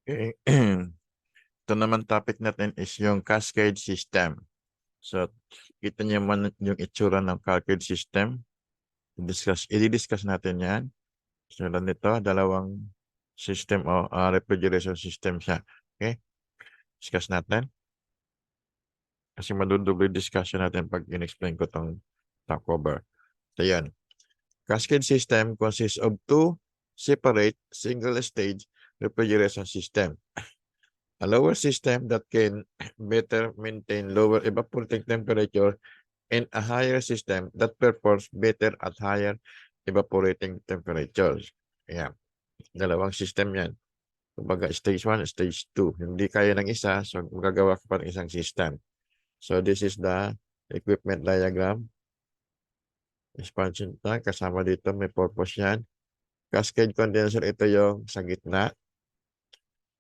Okay. Ito naman topic natin is yung cascade system. So, kita niyo man yung itsura ng cascade system. I-discuss natin yan. So, nito, dalawang system o refrigeration system siya. Okay? Discuss natin. Kasi madudubli discussion natin pag in-explain ko itong top cover. So, yan. Cascade system consists of two separate single-stage refrigeration system. A lower system that can better maintain lower evaporating temperature and a higher system that performs better at higher evaporating temperatures. Ayan. Dalawang system yan. Kumbaga, stage 1, stage 2. Hindi kaya ng isa, so magagawa ka pa ng isang system. So, this is the equipment diagram. Expansion tank. Kasama dito, may purpose yan. Cascade condenser, ito yung sa gitna.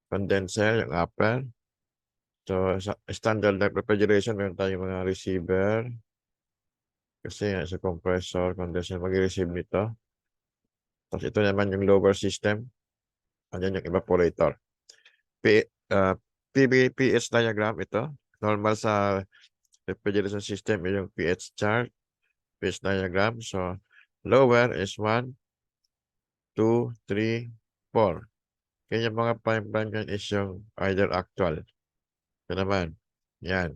Condenser, yung upper. So, sa standard refrigeration, meron tayong mga receiver. Kasi sa compressor, condenser, mag-receive nito. Tapos ito naman yung lower system. Ayan yung evaporator. PH diagram ito. Normal sa refrigeration system, yung pH chart, pH diagram. So, lower is 1, 2, 3, 4. Kaya yung mga prime yan is yung either actual. Ito naman. Yan.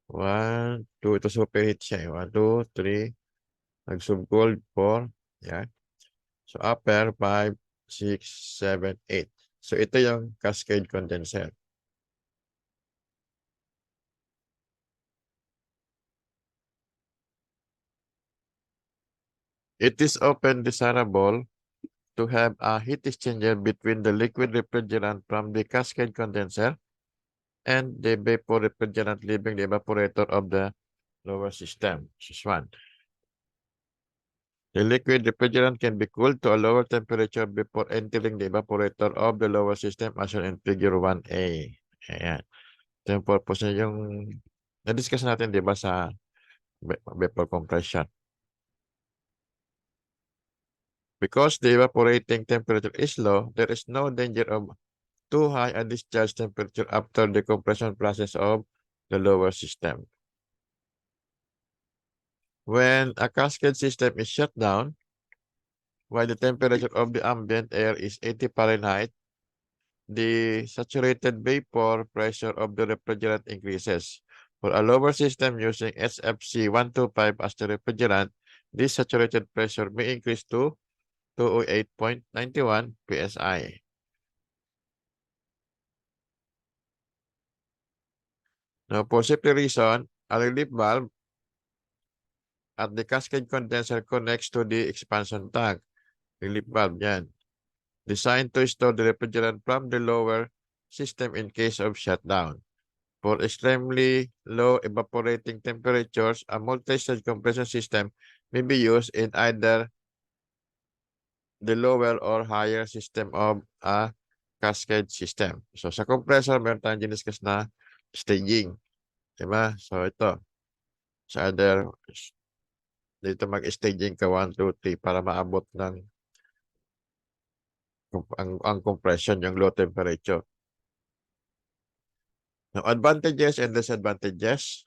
1, 2. Ito superheat siya. 1, 2, 3. Nag-subcold 4. Yan. So, upper 5, 6, 7, 8. So, ito yung cascade condenser. It is often desirable to have a heat exchanger between the liquid refrigerant from the cascade condenser and the vapor refrigerant leaving the evaporator of the lower system. This is one. The liquid refrigerant can be cooled to a lower temperature before entering the evaporator of the lower system as shown in figure 1A. Ayan. Ito yung purpose niya, yung na-discuss natin, di ba, sa vapor compression. Because the evaporating temperature is low, there is no danger of too high a discharge temperature after the compression process of the lower system. When a cascade system is shut down, while the temperature of the ambient air is 80 Fahrenheit, the saturated vapor pressure of the refrigerant increases. For a lower system using SFC 125 as the refrigerant, this saturated pressure may increase to 208.91 psi. Now, for safety reason, a relief valve at the cascade condenser connects to the expansion tank. Relief valve yan. Designed to store the refrigerant from the lower system in case of shutdown. For extremely low evaporating temperatures, a multi-stage compression system may be used in either the lower or higher system of a cascade system. So, sa compressor, meron tayong diniscuss na staging. Diba? So, ito. Sa other, dito mag-staging ka 1, 2, 3 para maabot ng ang compression, yung low temperature. Now, advantages and disadvantages.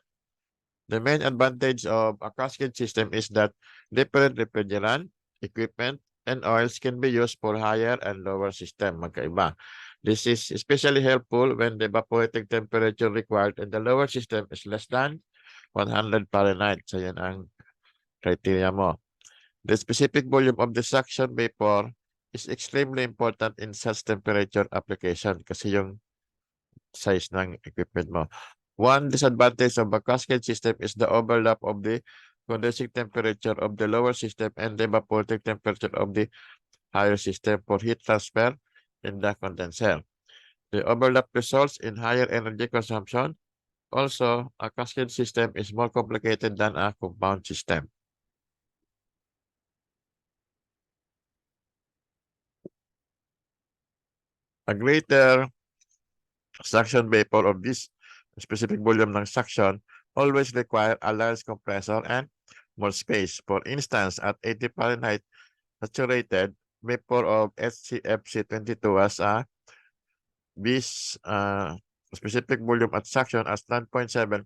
The main advantage of a cascade system is that different refrigerant, equipment, and oils can be used for higher and lower system. Magkaiba. This is especially helpful when the evaporating temperature required in the lower system is less than 100 Fahrenheit. So, yan ang criteria mo. The specific volume of the suction vapor is extremely important in such temperature application kasi yung size ng equipment mo. One disadvantage of a cascade system is the overlap of the condensing temperature of the lower system and the evaporating temperature of the higher system for heat transfer in the condenser. The overlap results in higher energy consumption. Also, a cascade system is more complicated than a compound system. A greater suction vapor of this specific volume ng suction always require a large compressor and more space. For instance, at 80 Fahrenheit, saturated vapor of HCFC 22 has a this specific volume at suction as 9.7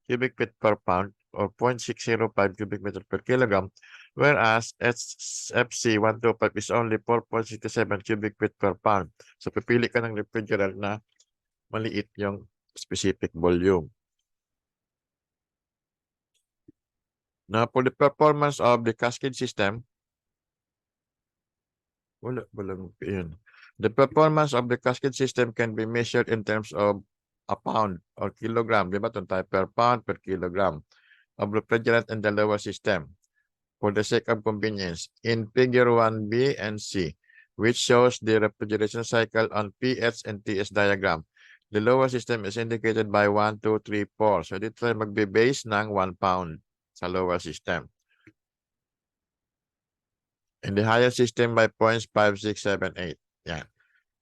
cubic feet per pound or 0.605 cubic meter per kilogram, whereas FC125 is only 4.67 cubic feet per pound. So, pipili ka ng refrigerant na maliit yung specific volume. Now, for the performance of the cascade system, the performance of the cascade system can be measured in terms of a pound or kilogram, di ba? Tayo per pound per kilogram of refrigerant in the lower system. For the sake of convenience, in figure 1B and C, which shows the refrigeration cycle on PS and TS diagram, the lower system is indicated by 1, 2, 3, 4. So, dito tayo magbe-base ng 1 pound sa lower system. In the higher system by points 5, 6, 7, 8. Yeah.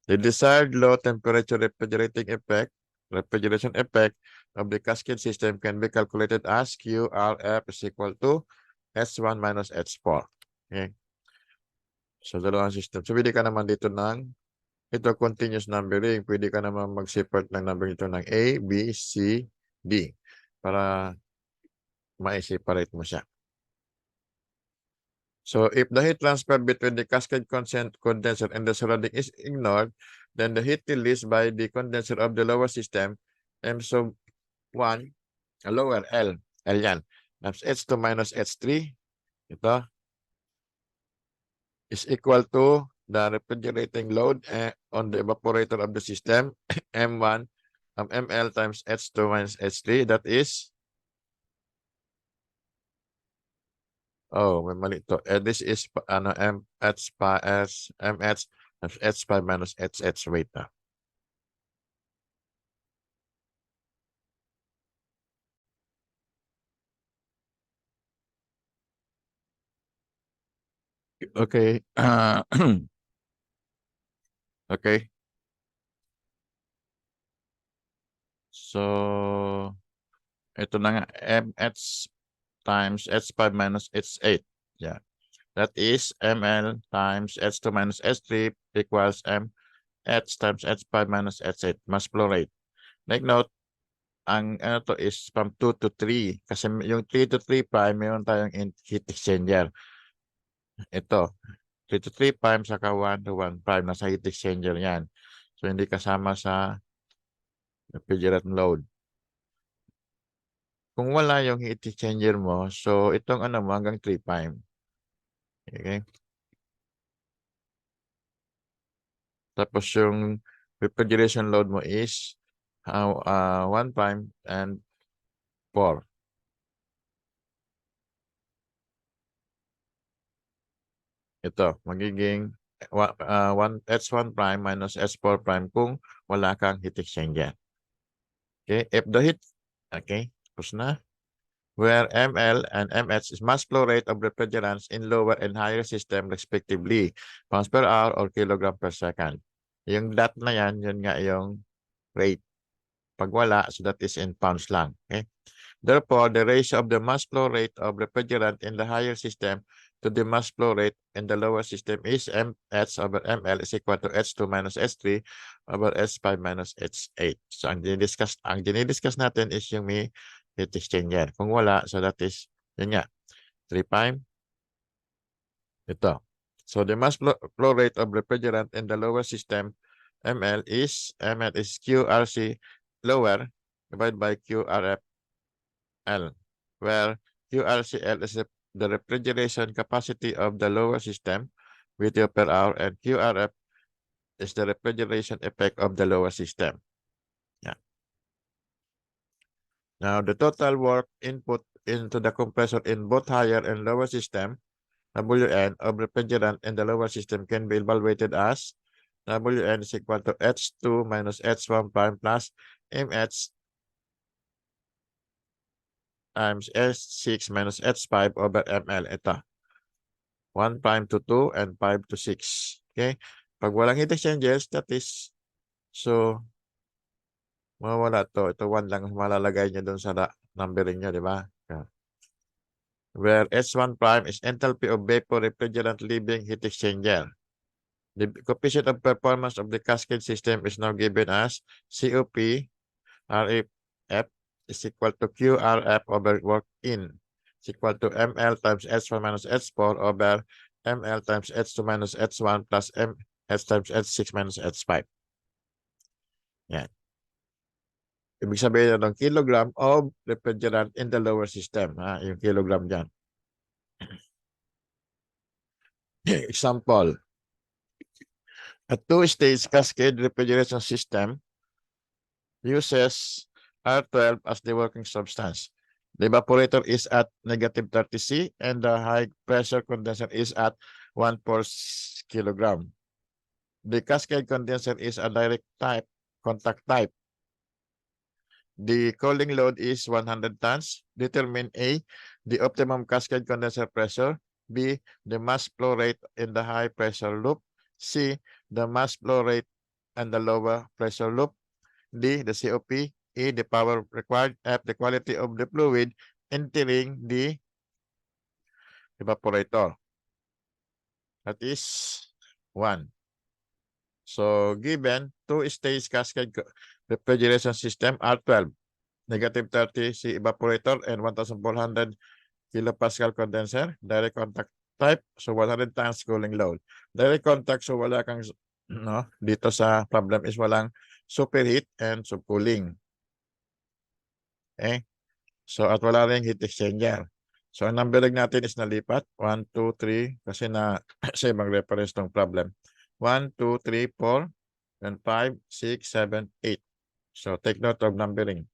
The desired low temperature refrigeration effect of the cascade system can be calculated as QRF is equal to S1 minus S4. Okay. So, dalawang system. So, pwede ka naman dito ng ito continuous numbering. Pwede ka naman mag-separate ng number ito ng A, B, C, D para ma-separate mo siya. So, if the heat transfer between the cascade condenser and the surrounding is ignored, then the heat released by the condenser of the lower system, M sub 1, lower L yan, times H2 minus H3, ito, is equal to the refrigerating load on the evaporator of the system, M1, ML times H2 minus H3, that is, oh, may mali ito. This is MH times H5 minus HH. Wait na. Okay. Okay. So, ito na nga. MH times H5 minus H8. Yeah. That is ML times H2 minus H3 equals MH times H5 minus H8 mass flow rate. Take note, ang ano to is from 2 to 3. Kasi yung 3 to 3 prime, mayroon tayong heat exchanger. Ito, 3 to 3 prime saka 1 to 1 prime. Nasa heat exchanger yan. So, hindi kasama sa refrigerant load. Kung wala yung heat exchanger mo, so itong ano mo hanggang 3 prime. Okay? Tapos yung refrigeration load mo is 1 prime and 4. Ito, magiging H1 prime minus H4 prime kung wala kang heat exchanger. Okay, if the heat, okay, tapos na. Where ML and MH is mass flow rate of refrigerants in lower and higher system respectively, pounds per hour or kilogram per second. Yung dot na yan, yun nga yung rate. Pag wala, so that is in pounds lang. Okay? Therefore, the ratio of the mass flow rate of refrigerant in the higher system to the mass flow rate in the lower system is MH over ML is equal to H2 minus H3 over H5 minus H8. So, ang dinidiscuss natin is yung may heat exchanger. Kung wala, so that is, yun nga, 3 prime. Ito. So, the mass flow rate of refrigerant in the lower system, ML is QRC lower divided by QRF L, where QRCL is the refrigeration capacity of the lower system, BTU per hour, and QRF is the refrigeration effect of the lower system. Yeah. Now, the total work input into the compressor in both higher and lower system, WN, of refrigerant in the lower system can be evaluated as WN is equal to H2 minus H1 prime plus MH times S6 minus H5 over ML. Ito. 1 prime to 2 and 5 to 6. Okay? Pag walang heat exchangers, that is, so, mawala to. Ito 1 lang malalagay niya doon sa numbering niya, di ba? Yeah. Where S1 prime is enthalpy of vapor refrigerant leaving heat exchanger. The coefficient of performance of the cascade system is now given as COP RF is equal to QRF over work in is equal to ML times H1 minus H4 over ML times H2 minus H1 plus MS times H6 minus H5. Yan. Ibig sabihin ng kilogram of refrigerant in the lower system. Yung kilogram dyan. Example. A two-stage cascade refrigeration system uses R12 as the working substance. The evaporator is at negative 30C and the high pressure condenser is at 1/4 kilogram. The cascade condenser is a direct type, contact type. The cooling load is 100 tons. Determine A, the optimum cascade condenser pressure. B, the mass flow rate in the high pressure loop. C, the mass flow rate and the lower pressure loop. D, the COP. E, the power required. F, the quality of the fluid entering the evaporator. That is 1. So, given two-stage cascade refrigeration system R12, negative 30 C evaporator and 1,400 kilopascal condenser, direct contact type, so 100 times cooling load. Direct contact, so wala kang, no, dito sa problem is walang superheat and subcooling. Okay? So, at wala rin heat exchanger. So, ang numbering natin is nalipat. 1, 2, 3, kasi na sa ibang reference ng problem. 1, 2, 3, 4, and 5, 6, 7, 8. So, take note of numbering.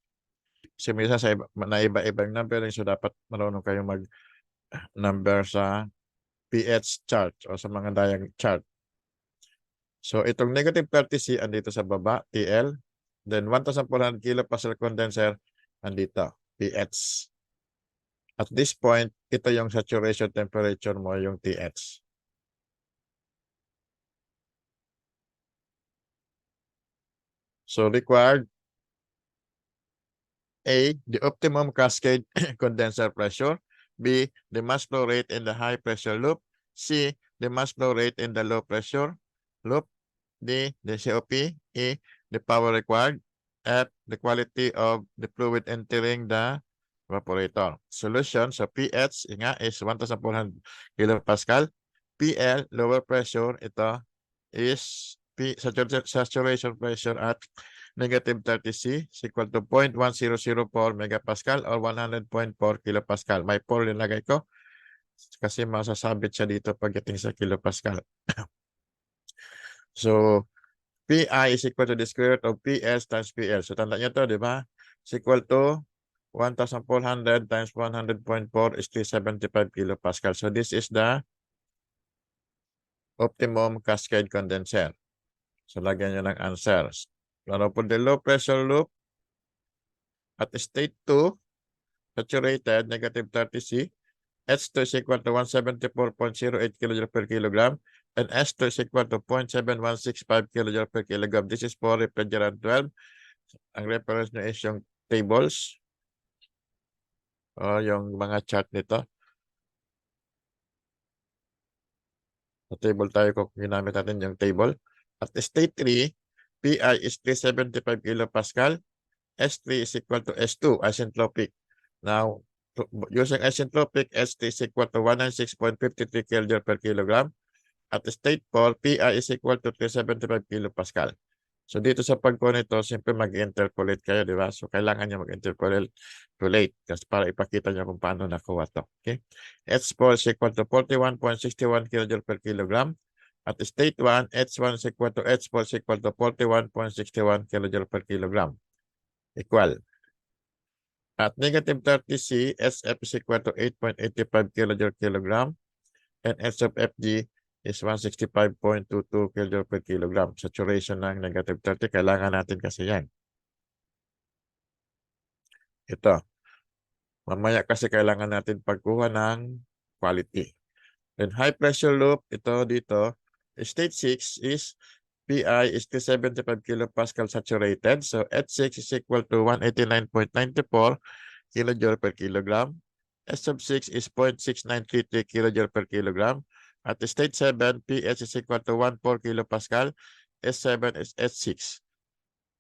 Kasi minsan sa iba-ibang numbering, so dapat marunong kayong mag-number sa pH chart o sa mga diagram chart. So, itong negative 30C andito sa baba, TL. Then, 1,400 kilopascal condenser andito, pH. At this point, ito yung saturation temperature mo, yung TH. So, required A, the optimum cascade condenser pressure. B, the mass flow rate in the high pressure loop. C, the mass flow rate in the low pressure loop. D, the COP. E, the power required. F, the quality of the fluid entering the evaporator. Solution, so pH nga is 1,400 kilopascal. PL, lower pressure, ito is saturation pressure at negative 30C is equal to 0.1004 megapascal or 100.4 kilopascal. May 4 nilagay ko kasi masasabit siya dito pagdating sa kilopascal. So, PI is equal to the square root of PS times PL. So, tanda nyo to, di ba? Is equal to 1,400 times 100.4 is 375 kilopascal. So, this is the optimum cascade condenser. So, lagyan nyo ng answers. Laro po the low pressure loop at state 2, saturated, negative 30C. H2 is equal to 174.08 kJ per kilogram and S2 is equal to 0.7165 kJ per kilogram. This is for refrigerant 12. Ang reference nyo is yung tables o yung mga chart nito. Sa table tayo kung ginamit natin yung table. At state 3, PI is 375 kilopascal. S3 is equal to S2, isentropic. Now, using isentropic, S3 is equal to 196.53 kJ per kilogram. At state 4, PI is equal to 375 kilopascal. So, dito sa pagkuha nito, siyempre mag-interpolate kayo, di ba? So, kailangan nyo mag-interpolate kasi para ipakita nyo kung paano nakuha to. Okay? H4 is equal to 41.61 kJ per kilogram. At state 1, H1 is equal to H4 is equal to 41.61 kJ per kilogram. Equal. At negative 30C, SF is equal to 8.85 kJ per kilogram. And S of FG is 165.22 kJ per kilogram. Saturation ng negative 30. Kailangan natin kasi yan. Ito. Mamaya kasi kailangan natin pagkuha ng quality. Then high pressure loop, ito dito. State 6 is PI is 275 kilopascal saturated. So H6 is equal to 189.94 kJ per kilogram. S sub 6 is 0.6933 kJ per kilogram. At state 7, pH is equal to 1.4 kilopascal. S7 is H6.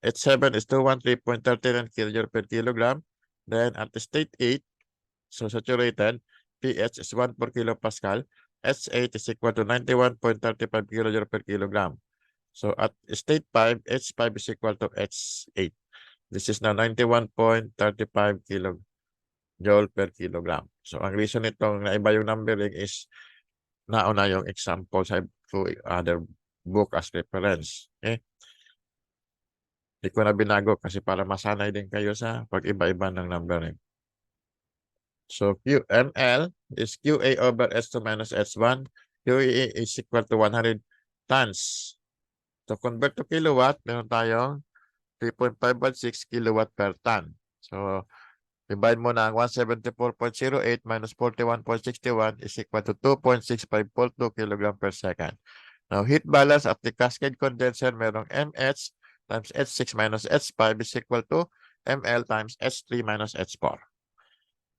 H7 is 213.39 kilojoule per kilogram. Then at state 8, so saturated, pH is 1.4 kilopascal. H8 is equal to 91.35 kilojoule per kilogram. So at state 5, H5 is equal to H8. This is now 91.35 kilojoule per kilogram. So ang reason itong naiba yung numbering is nauna yung example sa other book as reference. Okay? Hindi ko na binago kasi para masanay din kayo sa pag-iba-iba ng numbering. So QML is QA over S2 minus S1. QE is equal to 100 tons. So convert to kilowatt, meron tayong 3.516 kilowatt per ton. So divide mo na ang 174.08 minus 41.61 is equal to 2.6542 kilogram per second. Now heat balance at the cascade condenser, merong mH times H6 minus H5 is equal to ml times H3 minus H4.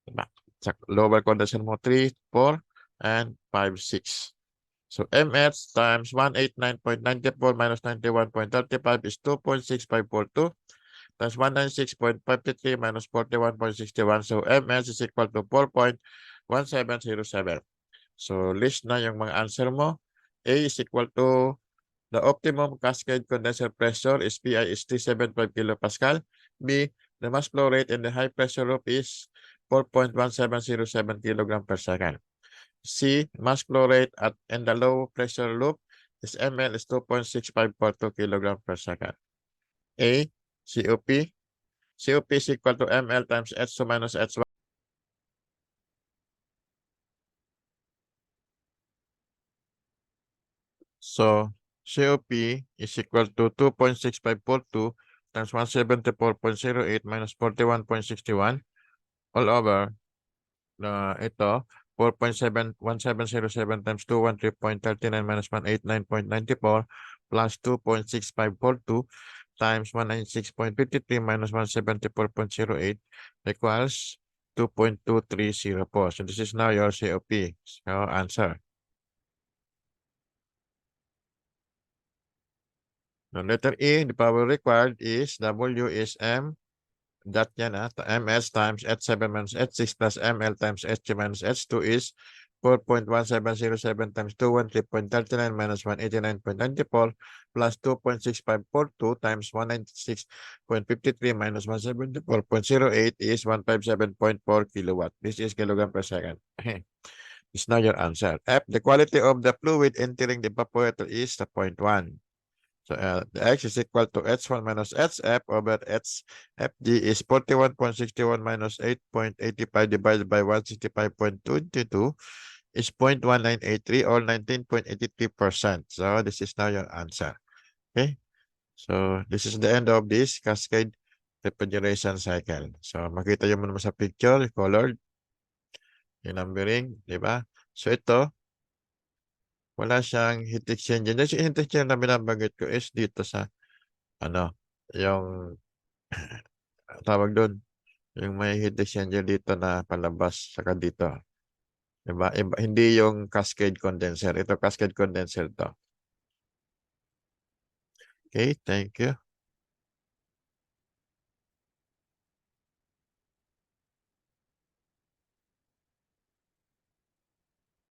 Diba? Sa lower condenser mo 3, 4, and 5, 6. So mH times 189.94 minus 91.35 is 2.6542 times 196.53 minus 41.61. So mH is equal to 4.1707. So list na yung mga answer mo. A is equal to the optimum cascade condenser pressure is PI is 375 kilopascal. B, the mass flow rate in the high pressure loop is 4.1707 kilogram per second. C, mass flow rate in the low pressure loop is ml is 2.6542 kilogram per second. A, COP. COP is equal to ml times H2 minus H1. So COP is equal to 2.6542 times 174.08 minus 41.61 all over ito 4.1707 times 213.39 minus 189.94 plus 2.6542 times 196.53 minus 174.08 equals 2.230 So this is now your COP. So answer. Now letter E, the power required is W is M dot yan MS times H7 minus H6 plus ML times H3 minus H2 is 4.1707 times 213.39 minus 189.94 plus 2.6542 times 196.53 minus 174.08 is 157.4 kilowatt. This is kilogram per second. It's now your answer. F, the quality of the fluid entering the evaporator is the 0.1. So the X is equal to H1 minus HF over HFG is 41.61 minus 8.85 divided by 165.22 is 0.1983 or 19.83%. So this is now your answer. Okay. So this is the end of this cascade refrigeration cycle. So makita nyo naman sa picture, colored, yung numbering, di ba? So ito, wala siyang heat exchanger. Yung heat exchanger na binabanggit ko is dito sa yung tawag doon, yung may heat exchanger dito na palabas saka dito. Diba? Hindi yung cascade condenser. Ito cascade condenser to. Okay, thank you.